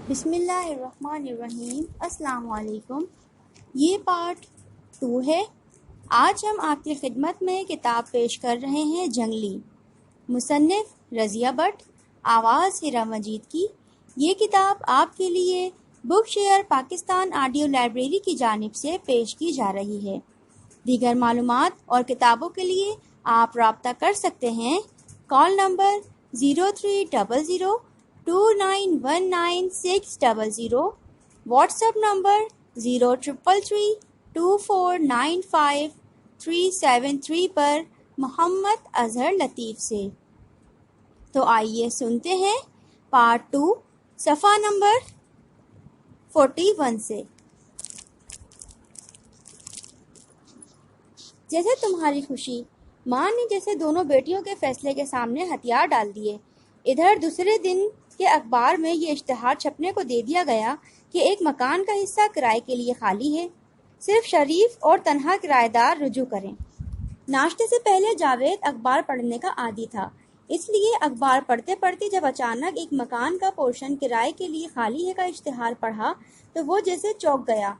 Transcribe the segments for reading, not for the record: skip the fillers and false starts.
بسم اللہ الرحمن الرحیم۔ السلام علیکم۔ یہ پارٹ 2 ہے۔ آج ہم آپ کی خدمت میں کتاب پیش کر رہے ہیں جنگلی، مصنف رضیہ بٹ، آواز ہیرا مجید کی۔ یہ کتاب آپ کے لیے بک شیئر پاکستان آڈیو لائبریری کی جانب سے پیش کی جا رہی ہے۔ دیگر معلومات اور کتابوں کے لیے آپ رابطہ کر سکتے ہیں۔ Call number 0300291960، what's app number 03332495,373 پر محمد اظہر لطیف سے۔ تو آئیے سنتے ہیں پارٹ 2 صفحہ نمبر 41 سے۔ جیسے تمہاری خوشی، ماں نے جیسے دونوں بیٹیوں کے فیصلے کے سامنے ہتھیار ڈال دیے۔ ادھر دوسرے دن کے اخبار میں یہ اشتہار چھپنے کو دے دیا گیا کہ ایک مکان کا حصہ کرائے کے لیے خالی ہے، صرف شریف اور تنہا کرایہ دار رجوع کریں۔ ناشتے سے پہلے جاوید اخبار پڑھنے کا عادی تھا، اس لیے اخبار پڑھتے پڑھتے جب اچانک ایک مکان کا پورشن کرائے کے لیے خالی ہے کا اشتہار پڑھا تو وہ جیسے چونک گیا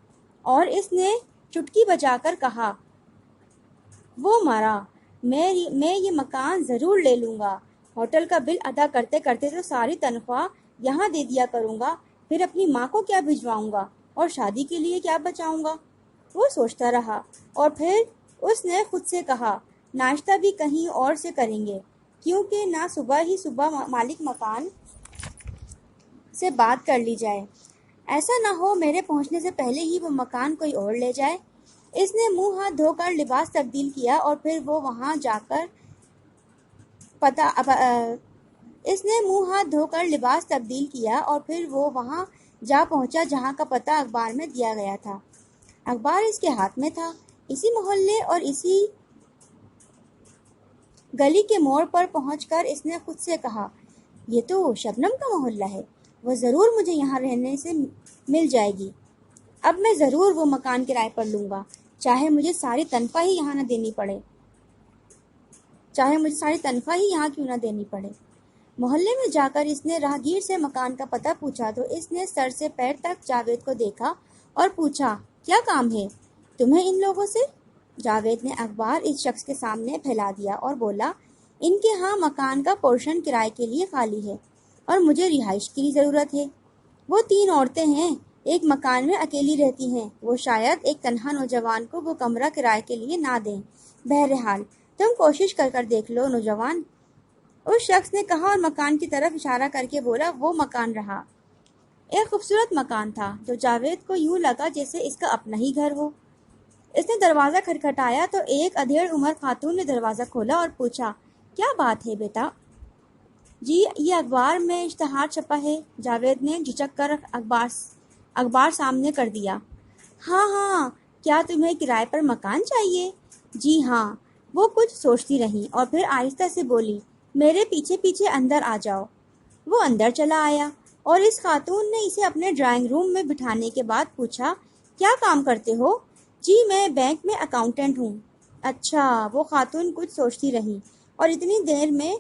اور اس نے چٹکی بجا کر کہا، وہ مرا، میں یہ مکان ضرور لے لوں گا۔ ہوٹل کا بل ادا کرتے کرتے تو ساری تنخواہ یہاں دے دیا کروں گا، پھر اپنی ماں کو کیا بھجواؤں گا اور شادی کے لیے کیا بچاؤں گا۔ وہ سوچتا رہا اور پھر اس نے خود سے کہا، ناشتہ بھی کہیں اور سے کریں گے، کیونکہ نہ صبح ہی صبح مالک مکان سے بات کر لی جائے، ایسا نہ ہو میرے پہنچنے سے پہلے ہی وہ مکان کوئی اور لے جائے۔ اس نے منہ ہاتھ دھو کر لباس تبدیل کیا اور پھر وہ وہاں جا پہنچا جہاں کا پتہ اخبار میں دیا گیا تھا۔ اخبار اس کے ہاتھ میں تھا۔ اسی محلے اور اسی گلی کے موڑ پر پہنچ کر اس نے خود سے کہا، یہ تو شبنم کا محلہ ہے، وہ ضرور مجھے یہاں رہنے سے مل جائے گی۔ اب میں ضرور وہ مکان کرائے پر لوں گا، چاہے مجھے ساری تنخواہ ہی یہاں کیوں نہ دینی پڑے۔ محلے میں جا کر اس نے راہگیر سے مکان کا پتہ پوچھا تو اس نے سر سے پیر تک جاوید کو دیکھا اور پوچھا، کیا کام ہے تمہیں ان لوگوں سے؟ جاوید نے اخبار اس شخص کے سامنے پھیلا دیا اور بولا، ان کے ہاں مکان کا پورشن کرائے کے لیے خالی ہے اور مجھے رہائش کی ضرورت ہے۔ وہ 3 عورتیں ہیں، ایک مکان میں اکیلی رہتی ہیں، وہ شاید ایک تنہا نوجوان کو وہ کمرہ کرائے کے لیے نہ دیں۔ بہرحال تم کوشش کر دیکھ لو نوجوان، اس شخص نے کہا اور مکان کی طرف اشارہ کر کے بولا۔ وہ مکان رہا۔ ایک خوبصورت مکان تھا جو جاوید کو یوں لگا جیسے اس کا اپنا ہی گھر ہو۔ اس نے دروازہ کھٹکھٹایا تو ایک ادھیڑ عمر خاتون نے دروازہ کھولا اور پوچھا، کیا بات ہے بیٹا؟ جی یہ اخبار میں اشتہار چھپا ہے، جاوید نے جھجک کر اخبار سامنے کر دیا۔ ہاں، کیا تمہیں کرائے پر مکان چاہیے؟ جی ہاں۔ وہ کچھ سوچتی رہی اور پھر آہستہ سے بولی، میرے پیچھے پیچھے اندر آ جاؤ۔ وہ اندر چلا آیا اور اس خاتون نے اسے اپنے ڈرائنگ روم میں بٹھانے کے بعد پوچھا، کیا کام کرتے ہو؟ جی میں بینک میں اکاؤنٹنٹ ہوں۔ اچھا۔ وہ خاتون کچھ سوچتی رہی اور اتنی دیر میں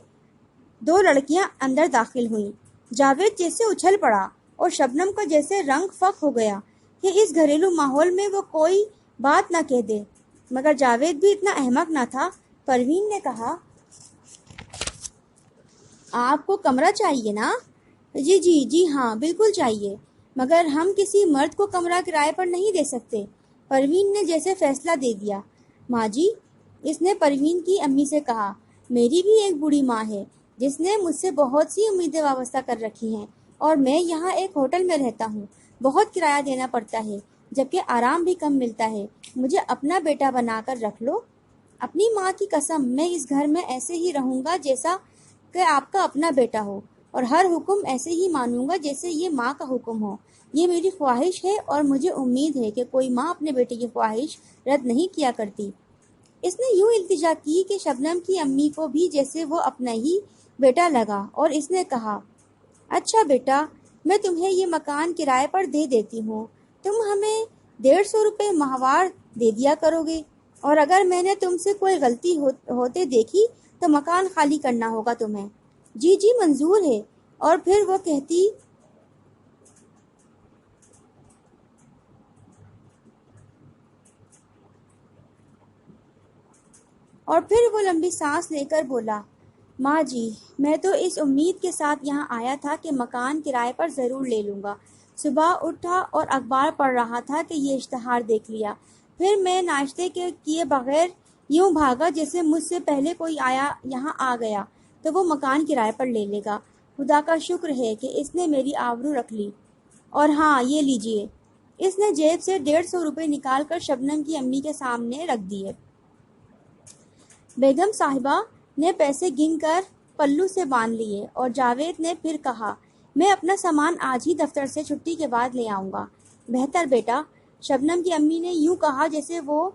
2 لڑکیاں اندر داخل ہوئیں۔ جاوید جیسے اچھل پڑا اور شبنم کا جیسے رنگ فک ہو گیا کہ اس گھریلو ماحول میں وہ کوئی بات نہ کہہ دے، مگر جاوید بھی اتنا احمق نہ تھا۔ پروین نے کہا، آپ کو کمرہ چاہیے نا؟ جی ہاں بالکل چاہیے، مگر ہم کسی مرد کو کمرہ کرائے پر نہیں دے سکتے۔ پروین نے جیسے فیصلہ دے دیا۔ ماں جی، اس نے پروین کی امی سے کہا، میری بھی ایک بوڑھی ماں ہے جس نے مجھ سے بہت سی امیدیں وابستہ کر رکھی ہیں اور میں یہاں ایک ہوٹل میں رہتا ہوں، بہت کرایہ دینا پڑتا ہے، جبکہ آرام بھی کم ملتا ہے، مجھے اپنا بیٹا بنا کر رکھ لو۔ اپنی ماں کی قسم، میں اس گھر میں ایسے ہی رہوں گا جیسا کہ آپ کا اپنا بیٹا ہو، اور ہر حکم ایسے ہی مانوں گا جیسے یہ ماں کا حکم ہو۔ یہ میری خواہش ہے اور مجھے امید ہے کہ کوئی ماں اپنے بیٹے کی خواہش رد نہیں کیا کرتی۔ اس نے یوں التجا کی کہ شبنم کی امی کو بھی جیسے وہ اپنا ہی بیٹا لگا اور اس نے کہا، اچھا بیٹا، میں تمہیں یہ مکان کرائے پر دے دیتی ہوں، تم ہمیں 150 روپے ماہوار دے دیا کرو گے، اور اگر میں نے تم سے کوئی غلطی ہوتے دیکھی تو مکان خالی کرنا ہوگا تمہیں۔ جی منظور ہے۔ اور پھر وہ کہتی اور پھر وہ لمبی سانس لے کر بولا، ماں جی، میں تو اس امید کے ساتھ یہاں آیا تھا کہ مکان کرائے پر ضرور لے لوں گا۔ صبح اٹھا اور اخبار پڑھ رہا تھا کہ یہ اشتہار دیکھ لیا۔ پھر میں ناشتے کے کیے بغیر یوں بھاگا جیسے مجھ سے پہلے کوئی یہاں آ گیا تو وہ مکان کرائے پر لے لے گا۔ خدا کا شکر ہے کہ اس نے میری آبرو رکھ لی۔ اور ہاں، یہ لیجئے۔ اس نے جیب سے 150 روپے نکال کر شبنم کی امی کے سامنے رکھ دیے۔ بیگم صاحبہ نے پیسے گن کر پلو سے باندھ لیے اور جاوید نے پھر کہا، میں اپنا سامان آج ہی دفتر سے چھٹی کے بعد لے آؤں گا۔ بہتر بیٹا، شبنم کی امی نے یوں کہا جیسے وہ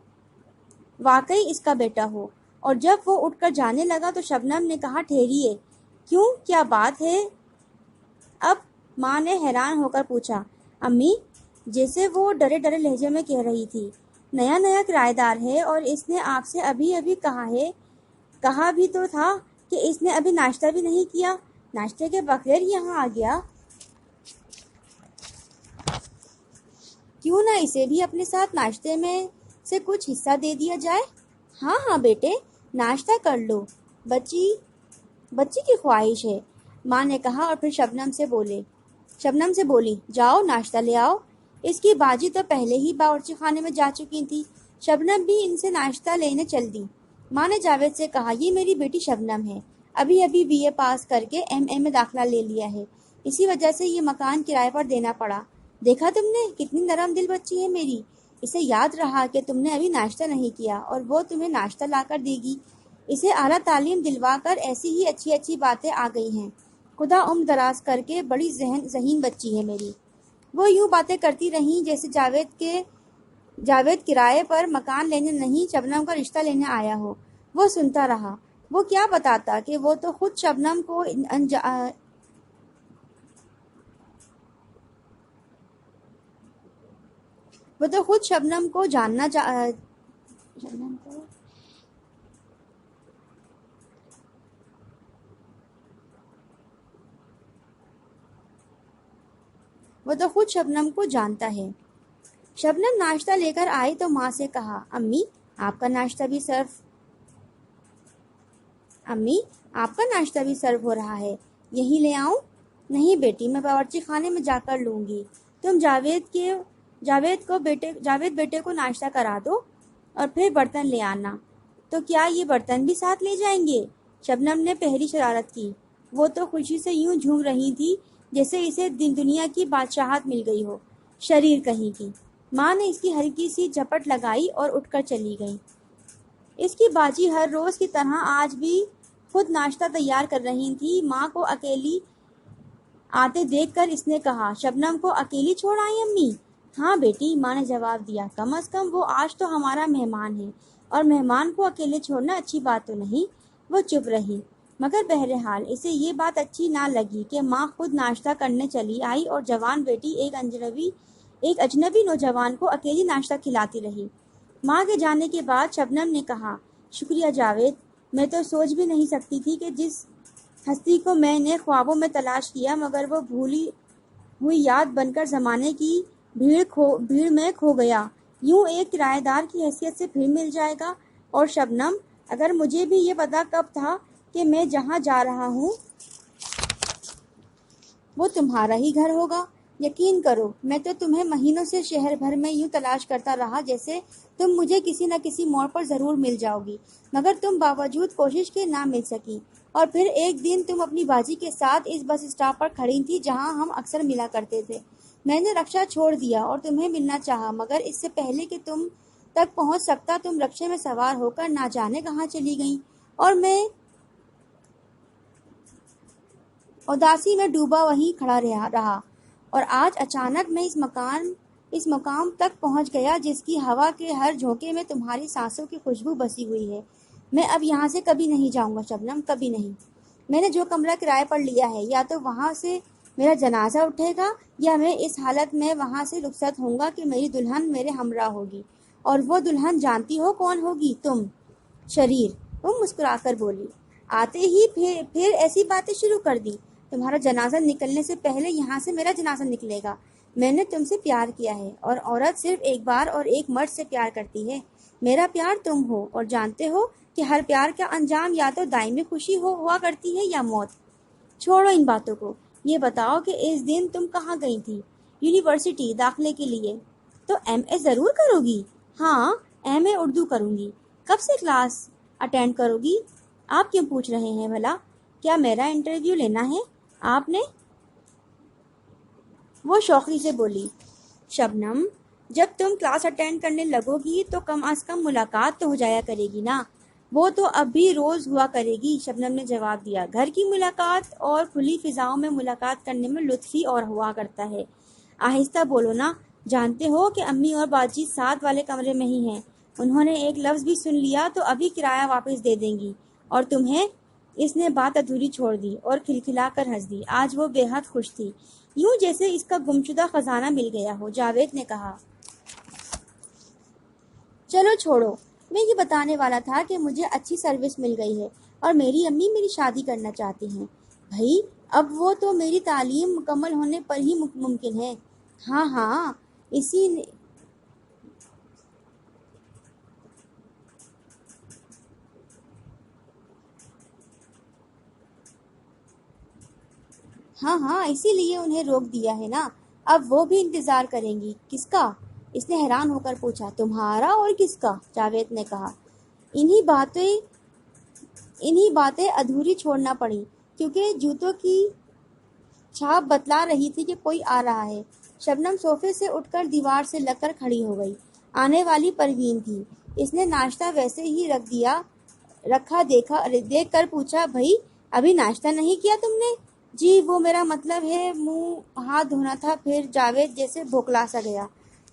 واقعی اس کا بیٹا ہو، اور جب وہ اٹھ کر جانے لگا تو شبنم نے کہا، ٹھہریے، کیوں، کیا بات ہے؟ اب ماں نے حیران ہو کر پوچھا۔ امی، جیسے وہ ڈرے ڈرے لہجے میں کہہ رہی تھی، نیا نیا کرایہ دار ہے اور اس نے آپ سے ابھی ابھی کہا بھی تو تھا کہ اس نے ابھی ناشتہ بھی نہیں کیا، ناشتے کے بغیر یہاں آ گیا۔ کیوں نہ اسے بھی اپنے ساتھ ناشتے میں سے کچھ حصہ دے دیا جائے؟ ہاں ہاں بیٹے، ناشتہ کر لو، بچی کی خواہش ہے، ماں نے کہا اور پھر شبنم سے بولی، جاؤ ناشتہ لے آؤ۔ اس کی باجی تو پہلے ہی باورچی خانے میں جا چکی تھی۔ شبنم بھی ان سے ناشتہ لینے چل دی۔ ماں نے جاوید سے کہا، یہ میری بیٹی شبنم ہے، ابھی ابھی BA پاس کر کے MA میں داخلہ لے لیا ہے، اسی وجہ سے یہ مکان کرائے پر دینا پڑا۔ دیکھا تم نے کتنی نرم دل بچی ہے میری، اسے یاد رہا کہ تم نے ابھی ناشتہ نہیں کیا اور وہ تمہیں ناشتہ لا کر دے گی۔ اسے اعلیٰ تعلیم دلوا کر ایسی ہی اچھی اچھی باتیں آ گئی ہیں۔ خدا عمر دراز کر کے، بڑی ذہین بچی ہے میری۔ وہ یوں باتیں کرتی رہیں جیسے جاوید کرائے پر مکان لینے نہیں، شبنم کا رشتہ لینے آیا ہو۔ وہ سنتا رہا۔ وہ کیا بتاتا کہ وہ تو خود شبنم کو جاننا جانتا ہے۔ شبنم ناشتہ لے کر آئی تو ماں سے کہا، امی آپ کا ناشتہ بھی سرو ہو رہا ہے، یہی لے آؤں؟ نہیں بیٹی، میں باورچی خانے میں جا کر لوں گی۔ تم جاوید بیٹے کو ناشتہ کرا دو اور پھر برتن لے آنا۔ تو کیا یہ برتن بھی ساتھ لے جائیں گے؟ شبنم نے پہلی شرارت کی۔ وہ تو خوشی سے یوں جھوم رہی تھی جیسے اسے دنیا کی بادشاہت مل گئی ہو۔ شریر کہیں کی! ماں نے اس کی ہلکی سی جھپٹ لگائی اور اٹھ کر چلی گئی۔ اس کی باجی ہر روز کی طرح آج بھی خود ناشتہ تیار کر رہی تھی۔ ماں کو اکیلی آتے دیکھ کر اس نے کہا، شبنم کو اکیلی چھوڑ آئی امی؟ ہاں بیٹی، ماں نے جواب دیا، کم از کم وہ آج تو ہمارا مہمان ہے، اور مہمان کو اکیلے چھوڑنا اچھی بات تو نہیں۔ وہ چپ رہی، مگر بہرحال اسے یہ بات اچھی نہ لگی کہ ماں خود ناشتہ کرنے چلی آئی اور جوان بیٹی ایک اجنبی نوجوان کو اکیلی ناشتہ کھلاتی رہی۔ ماں کے جانے کے بعد شبنم نے کہا، شکریہ جاوید، میں تو سوچ بھی نہیں سکتی تھی کہ جس ہستی کو میں نے خوابوں میں تلاش کیا مگر وہ بھولی ہوئی یاد بن کر زمانے کی بھیڑ میں کھو گیا، یوں ایک کرایہ دار کی حیثیت سے پھر مل جائے گا۔ اور شبنم، اگر مجھے بھی یہ پتا کب تھا کہ میں جہاں جا رہا ہوں وہ تمہارا ہی گھر ہوگا۔ یقین کرو، میں تو تمہیں مہینوں سے شہر بھر میں یوں تلاش کرتا رہا جیسے تم مجھے کسی نہ کسی موڑ پر ضرور مل جاؤ گی، مگر تم باوجود کوشش کے نہ مل سکی۔ اور پھر ایک دن تم اپنی باجی کے ساتھ اس بس اسٹاپ پر کھڑی تھی جہاں ہم اکثر ملا کرتے تھے۔ میں نے رکشہ چھوڑ دیا اور تمہیں ملنا چاہا، مگر اس سے پہلے کہ تم تک پہنچ سکتا تم رکشے میں سوار ہو کر نہ جانے کہاں چلی گئیں، اور میں اداسی میں ڈوبا وہیں کھڑا رہا، اور آج اچانک میں اس مقام تک پہنچ گیا جس کی ہوا کے ہر جھونکے میں تمہاری سانسوں کی خوشبو بسی ہوئی ہے۔ میں اب یہاں سے کبھی نہیں جاؤں گا شبنم، کبھی نہیں۔ میں نے جو کمرہ کرائے پر لیا ہے، یا تو وہاں سے میرا جنازہ اٹھے گا یا میں اس حالت میں وہاں سے رخصت ہوں گا کہ میری دلہن میرے ہمراہ ہوگی۔ اور وہ دلہن جانتی ہو کون ہوگی؟ تم۔ شریر، وہ مسکرا کر بولی۔ آتے ہی پھر ایسی باتیں شروع کر دی۔ تمہارا جنازہ نکلنے سے پہلے یہاں سے میرا جنازہ نکلے گا۔ میں نے تم سے پیار کیا ہے، اور عورت صرف ایک بار اور ایک مرد سے پیار کرتی ہے، میرا پیار تم ہو اور جانتے ہو کہ ہر پیار کا انجام یا تو دائمی خوشی ہوا کرتی ہے یا موت۔ چھوڑو ان باتوں کو، یہ بتاؤ کہ اس دن تم کہاں گئی تھی؟ یونیورسٹی داخلے کے لیے۔ تو ایم اے ضرور کرو گی؟ ہاں، ایم اے اردو کروں گی۔ کب سے کلاس اٹینڈ کرو گی؟ آپ کیوں پوچھ رہے ہیں بھلا؟ کیا میرا انٹرویو لینا ہے آپ نے؟ وہ شوخی سے بولی۔ شبنم، جب تم کلاس اٹینڈ کرنے لگو گی تو کم از کم ملاقات تو ہو جایا کرے گی نا۔ وہ تو اب بھی روز ہوا کرے گی، شبنم نے جواب دیا۔ گھر کی ملاقات اور کھلی فضاؤں میں ملاقات کرنے میں لطف ہی اور ہوا کرتا ہے۔ آہستہ بولو نا، جانتے ہو کہ امی اور باجی ساتھ والے کمرے میں ہی ہیں۔ انہوں نے ایک لفظ بھی سن لیا تو ابھی کرایہ واپس دے دیں گی اور تمہیں۔ اس نے بات ادھوری چھوڑ دی اور کھلکھلا کر ہنس دی۔ آج وہ بے حد خوش تھی، یوں جیسے اس کا گمشدہ خزانہ مل گیا ہو۔ جاوید نے کہا، چلو چھوڑو، میں یہ بتانے والا تھا کہ مجھے اچھی سروس مل گئی ہے اور میری امی میری شادی کرنا چاہتی ہیں۔ بھئی، اب وہ تو میری تعلیم مکمل ہونے پر ہی ممکن ہے۔ ہاں ہاں، اسی نے ہاں ہاں، اسی لیے انہیں روک دیا ہے نا۔ اب وہ بھی انتظار کریں گی۔ کس کا؟ اس نے حیران ہو کر پوچھا۔ تمہارا اور کس کا؟ جاوید نے کہا۔ انہی باتیں ادھوری چھوڑنا پڑی کیونکہ جوتوں کی چھاپ بتلا رہی تھی کہ کوئی آ رہا ہے۔ شبنم صوفے سے اٹھ کر دیوار سے لگ کر کھڑی ہو گئی۔ آنے والی پروین تھی۔ اس نے ناشتہ ویسے ہی رکھا دیکھ کر پوچھا، بھئی ابھی ناشتہ نہیں کیا تم نے؟ جی، وہ میرا مطلب ہے منہ ہاتھ دھونا تھا۔ پھر جاوید جیسے بھوکلا سا گیا۔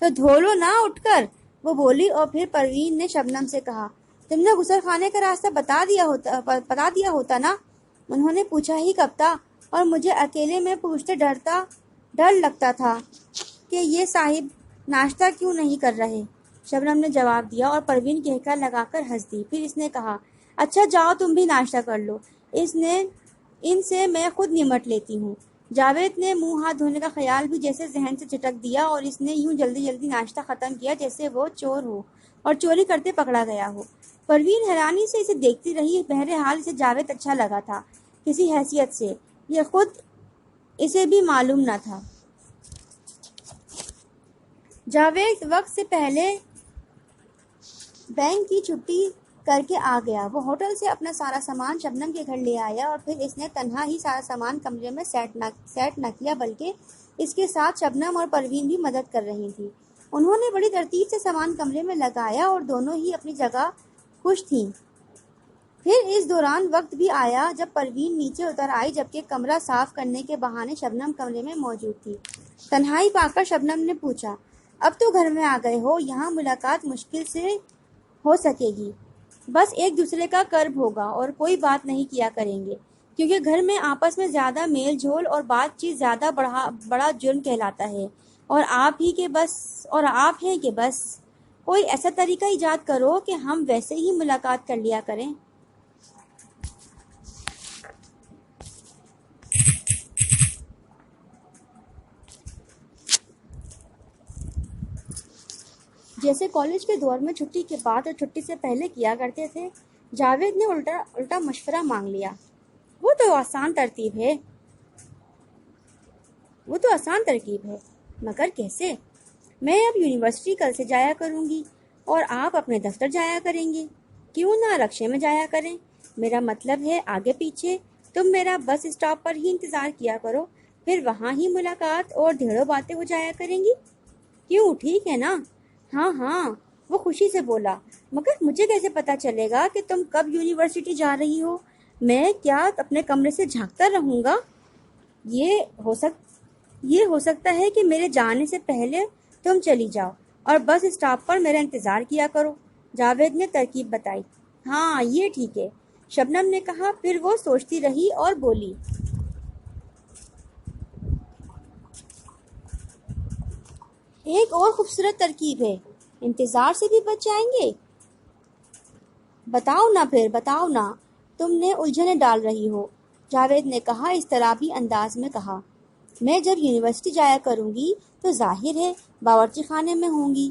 تو دھو لو نا اٹھ کر، وہ بولی۔ اور پھر پروین نے شبنم سے کہا، تم نے غسل خانے کا راستہ بتا دیا ہوتا نا؟ انہوں نے پوچھا ہی کب تھا، اور مجھے اکیلے میں پوچھتے ڈر لگتا تھا کہ یہ صاحب ناشتہ کیوں نہیں کر رہے۔ شبنم نے جواب دیا اور پروین کہکا لگا کر ہنس دی۔ پھر اس نے کہا، اچھا جاؤ تم بھی ناشتہ کر لو، ان سے میں خود نمٹ لیتی ہوں۔ جاوید نے منہ ہاتھ دھونے کا خیال بھی جیسے ذہن سے جھٹک دیا اور اس نے یوں جلدی جلدی ناشتہ ختم کیا جیسے وہ چور ہو اور چوری کرتے پکڑا گیا ہو۔ پروین حیرانی سے اسے دیکھتی رہی۔ بہرحال اسے جاوید اچھا لگا تھا کسی حیثیت سے، یہ خود اسے بھی معلوم نہ تھا۔ جاوید وقت سے پہلے بینک کی چھٹی کر کے آ گیا۔ وہ ہوٹل سے اپنا سارا سامان شبنم کے گھر لے آیا اور پھر اس نے تنہا ہی سارا سامان کمرے میں سیٹ نہ کیا، بلکہ اس کے ساتھ شبنم اور پروین بھی مدد کر رہی تھی۔ انہوں نے بڑی ترتیب سے سامان کمرے میں لگایا اور دونوں ہی اپنی جگہ خوش تھیں۔ پھر اس دوران وقت بھی آیا جب پروین نیچے اتر آئی، جبکہ کمرہ صاف کرنے کے بہانے شبنم کمرے میں موجود تھی۔ تنہائی پا کر شبنم نے پوچھا، اب تو گھر میں آ گئے ہو، یہاں ملاقات مشکل سے ہو سکے گی۔ بس ایک دوسرے کا قرب ہوگا اور کوئی بات نہیں کیا کریں گے، کیونکہ گھر میں آپس میں زیادہ میل جول اور بات چیت زیادہ بڑا جرم کہلاتا ہے، اور آپ ہیں کہ بس کوئی ایسا طریقہ ایجاد کرو کہ ہم ویسے ہی ملاقات کر لیا کریں۔ جیسے کالج کے دور میں چھٹی کے بعد اور چھٹی سے پہلے کیا کرتے تھے۔ جاوید نے الٹا مشورہ مانگ لیا۔ وہ تو آسان ترکیب ہے، مگر کیسے؟ میں اب یونیورسٹی کل سے جایا کروں گی اور آپ اپنے دفتر جایا کریں گے۔ کیوں نہ رکشے میں جایا کریں؟ میرا مطلب ہے آگے پیچھے، تم میرا بس اسٹاپ پر ہی انتظار کیا کرو، پھر وہاں ہی ملاقات اور ڈھیروں باتیں ہو جایا کریں گی۔ کیوں، ٹھیک ہے نا؟ ہاں ہاں، وہ خوشی سے بولا۔ مگر مجھے کیسے پتا چلے گا کہ تم کب یونیورسٹی جا رہی ہو؟ میں کیا اپنے کمرے سے جھانکتا رہوں گا؟ یہ ہو سکتا ہے کہ میرے جانے سے پہلے تم چلی جاؤ اور بس اسٹاپ پر میرا انتظار کیا کرو، جاوید نے ترکیب بتائی۔ ہاں، یہ ٹھیک ہے، شبنم نے کہا۔ پھر وہ سوچتی رہی اور بولی، ایک اور خوبصورت ترکیب ہے، انتظار سے بھی بچ جائیں گے۔ بتاؤ نا، تم نے الجھنیں ڈال رہی ہو، جاوید نے کہا اضطرابی انداز میں کہا۔ میں جب یونیورسٹی جایا کروں گی تو ظاہر ہے باورچی خانے میں ہوں گی،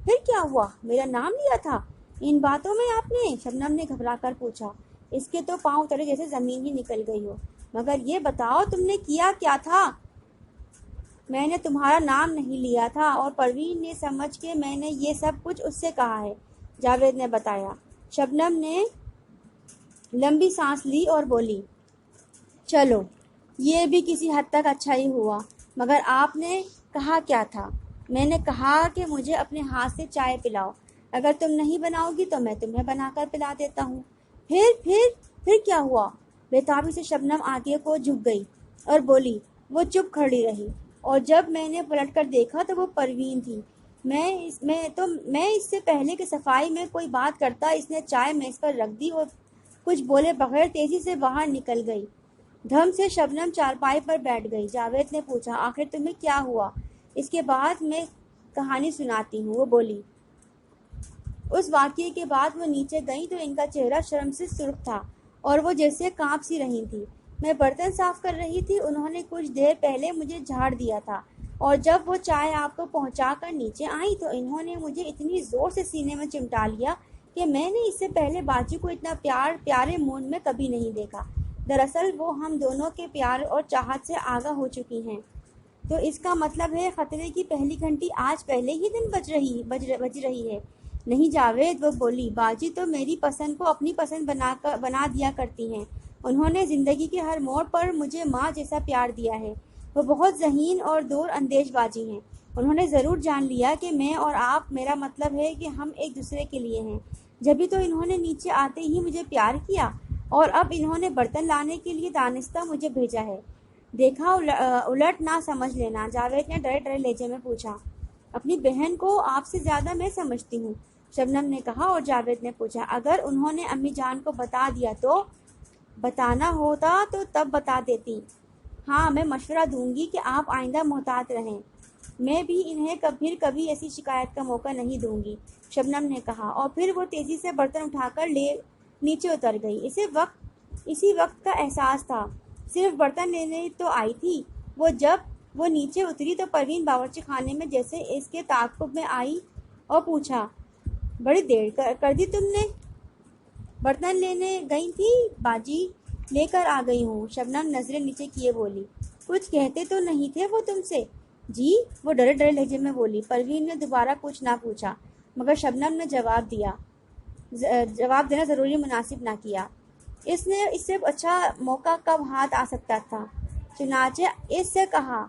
پھر کیا ہوا؟ میرا نام لیا تھا ان باتوں میں آپ نے؟ شبنم نے گھبرا کر پوچھا۔ اس کے تو پاؤں تلے جیسے زمین ہی نکل گئی ہو۔ مگر یہ بتاؤ تم نے کیا کیا تھا؟ میں نے تمہارا نام نہیں لیا تھا اور پروین نے سمجھ کے میں نے یہ سب کچھ اس سے کہا ہے، جاوید نے بتایا۔ شبنم نے لمبی سانس لی اور بولی، چلو یہ بھی کسی حد تک اچھا ہی ہوا، مگر آپ نے کہا کیا تھا؟ میں نے کہا کہ مجھے اپنے ہاتھ سے چائے پلاؤ، اگر تم نہیں بناؤ گی تو میں تمہیں بنا کر پلا دیتا ہوں۔ پھر کیا ہوا؟ بےتابی سے شبنم آگے کو جھک گئی اور بولی۔ وہ چپ کھڑی رہی اور جب میں نے پلٹ کر دیکھا تو وہ پروین تھی۔ میں اس سے پہلے کہ صفائی میں کوئی بات کرتا اس نے چائے میز پر رکھ دی اور کچھ بولے بغیر تیزی سے باہر نکل گئی۔ دھم سے شبنم چارپائی پر بیٹھ گئی۔ جاوید نے پوچھا، آخر تمہیں کیا ہوا؟ اس کے بعد میں کہانی سناتی ہوں، وہ بولی۔ اس واقعے کے بعد وہ نیچے گئیں تو ان کا چہرہ شرم سے سرخ تھا اور وہ جیسے کانپ سی رہی تھی۔ میں برتن صاف کر رہی تھی، انہوں نے کچھ دیر پہلے مجھے جھاڑ دیا تھا اور جب وہ چائے آپ کو پہنچا کر نیچے آئیں تو انہوں نے مجھے اتنی زور سے سینے میں چمٹا لیا کہ میں نے اس سے پہلے باجی کو اتنا پیارے موڈ میں کبھی نہیں دیکھا۔ دراصل وہ ہم دونوں کے پیار اور چاہت سے آگاہ ہو چکی ہیں، تو اس کا مطلب ہے خطرے کی پہلی گھنٹی آج پہلے ہی دن بج رہی ہے۔ نہیں جاوید، وہ بولی، باجی تو میری پسند کو اپنی پسند بنا دیا کرتی ہیں۔ انہوں نے زندگی کے ہر موڑ پر مجھے ماں جیسا پیار دیا ہے۔ وہ بہت ذہین اور دور اندیش باجی ہیں۔ انہوں نے ضرور جان لیا کہ میں اور آپ، میرا مطلب ہے کہ ہم ایک دوسرے کے لیے ہیں، جبھی تو انہوں نے نیچے آتے ہی مجھے پیار کیا اور اب انہوں نے برتن لانے کے لیے دانستہ مجھے بھیجا ہے۔ دیکھا الٹ نہ سمجھ لینا، جاوید نے ڈرے ڈرے لہجے میں پوچھا۔ اپنی بہن کو آپ سے زیادہ میں سمجھتی ہوں، شبنم نے کہا اور جاوید نے پوچھا، اگر انہوں نے امی جان کو بتا دیا تو؟ بتانا ہوتا تو تب بتا دیتی۔ ہاں، میں مشورہ دوں گی کہ آپ آئندہ محتاط رہیں۔ میں بھی انہیں کبھی ایسی شکایت کا موقع نہیں دوں گی، شبنم نے کہا اور پھر وہ تیزی سے برتن اٹھا کر نیچے اتر گئی۔ اسی وقت کا احساس تھا، صرف برتن لینے تو آئی تھی۔ جب وہ نیچے اتری تو پروین باورچی خانے میں جیسے اس کے تعاقب میں آئی اور پوچھا، بڑی دیر کر دی تم نے؟ برتن لینے گئی تھی باجی، لے کر آ گئی ہوں، شبنم نظریں نیچے کیے بولی۔ کچھ کہتے تو نہیں تھے وہ تم سے؟ جی، وہ ڈرے ڈرے لہجے میں بولی۔ پروین نے دوبارہ کچھ نہ پوچھا، مگر شبنم نے جواب دینا ضروری مناسب نہ کیا۔ اس سے اچھا موقع کب ہاتھ آ سکتا تھا؟ چنانچہ اس سے کہا،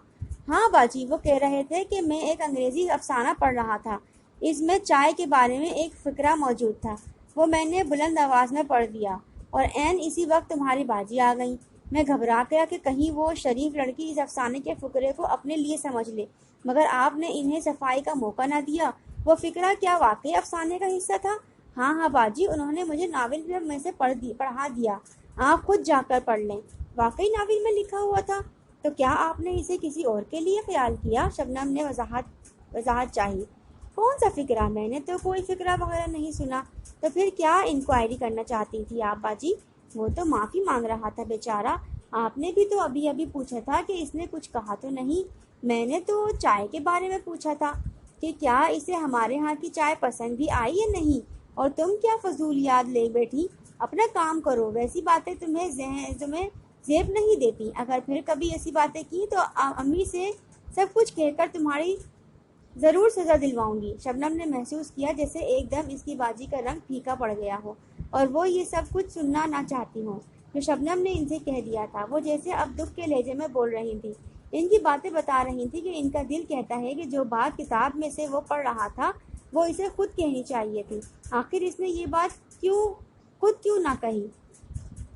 ہاں باجی، وہ کہہ رہے تھے کہ میں ایک انگریزی افسانہ پڑھ رہا تھا، اس میں چائے کے بارے میں ایک فقرہ موجود تھا، وہ میں نے بلند آواز میں پڑھ دیا اور عین اسی وقت تمہاری باجی آ گئی۔ میں گھبرا گیا کہ کہیں وہ شریف لڑکی اس افسانے کے فقرے کو اپنے لیے سمجھ لے، مگر آپ نے انہیں صفائی کا موقع نہ دیا۔ وہ فقرہ کیا واقعی افسانے کا حصہ تھا؟ ہاں باجی، انہوں نے مجھے ناول میں سے پڑھا دیا، آپ خود جا کر پڑھ لیں۔ واقعی ناول میں لکھا ہوا تھا؟ تو کیا آپ نے اسے کسی اور کے لیے خیال کیا؟ شبنم نے وضاحت چاہی۔ کون سا فقرہ؟ میں نے تو کوئی فقرہ وغیرہ نہیں سنا۔ تو پھر کیا انکوائری کرنا چاہتی تھی آپ باجی؟ وہ تو معافی مانگ رہا تھا بیچارہ، آپ نے بھی تو ابھی پوچھا تھا کہ اس نے کچھ کہا تو نہیں؟ میں نے تو چائے کے بارے میں پوچھا تھا کہ کیا اسے ہمارے ہاں کی چائے پسند بھی آئی یا نہیں، اور تم کیا فضول یاد لے بیٹھی؟ اپنا کام کرو، ویسی باتیں تمہیں زیب نہیں دیتی۔ اگر پھر کبھی ایسی باتیں کی تو امی سے سب کچھ کہہ کر تمہاری ضرور سزا دلواؤں گی۔ شبنم نے محسوس کیا جیسے ایک دم اس کی باجی کا رنگ پھیکا پڑ گیا ہو اور وہ یہ سب کچھ سننا نہ چاہتی ہوں جو شبنم نے ان سے کہہ دیا تھا۔ وہ جیسے اب دکھ کے لہجے میں بول رہی تھی، ان کی باتیں بتا رہی تھی کہ ان کا دل کہتا ہے کہ جو بات کتاب میں سے وہ پڑھ رہا تھا وہ اسے خود کہنی چاہیے تھی، آخر اس نے یہ بات خود کیوں نہ کہی؟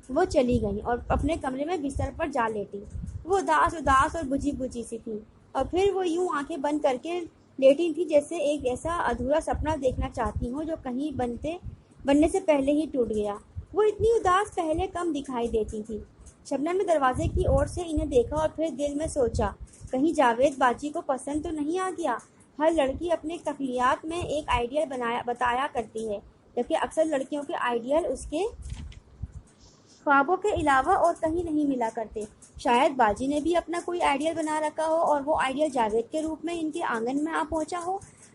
وہ چلی گئی اور اپنے کمرے میں بستر پر جا لیٹی۔ وہ اداس اور بجھی سی تھی اور پھر وہ یوں آنکھیں بند کر کے لیٹی تھی جیسے ایک ایسا ادھورا سپنا دیکھنا چاہتی ہوں جو کہیں بننے سے پہلے ہی ٹوٹ گیا۔ وہ اتنی اداس پہلے کم دکھائی دیتی تھی۔ شبنم نے دروازے کی اور سے انہیں دیکھا اور پھر دل میں سوچا، کہیں جاوید باجی کو پسند تو نہیں آ گیا؟ ہر لڑکی اپنے تخیلات میں ایک آئیڈیل بتایا کرتی ہے، جبکہ اکثر لڑکیوں کے آئیڈیل اس کے خوابوں کے علاوہ اور کہیں نہیں ملا کرتے۔ شاید باجی نے بھی اپنا کوئی آئیڈیل بنا رکھا ہو اور وہ آئیڈیل جاوید کے روپ میں ان کے آنگن میں آ پہنچا ہو۔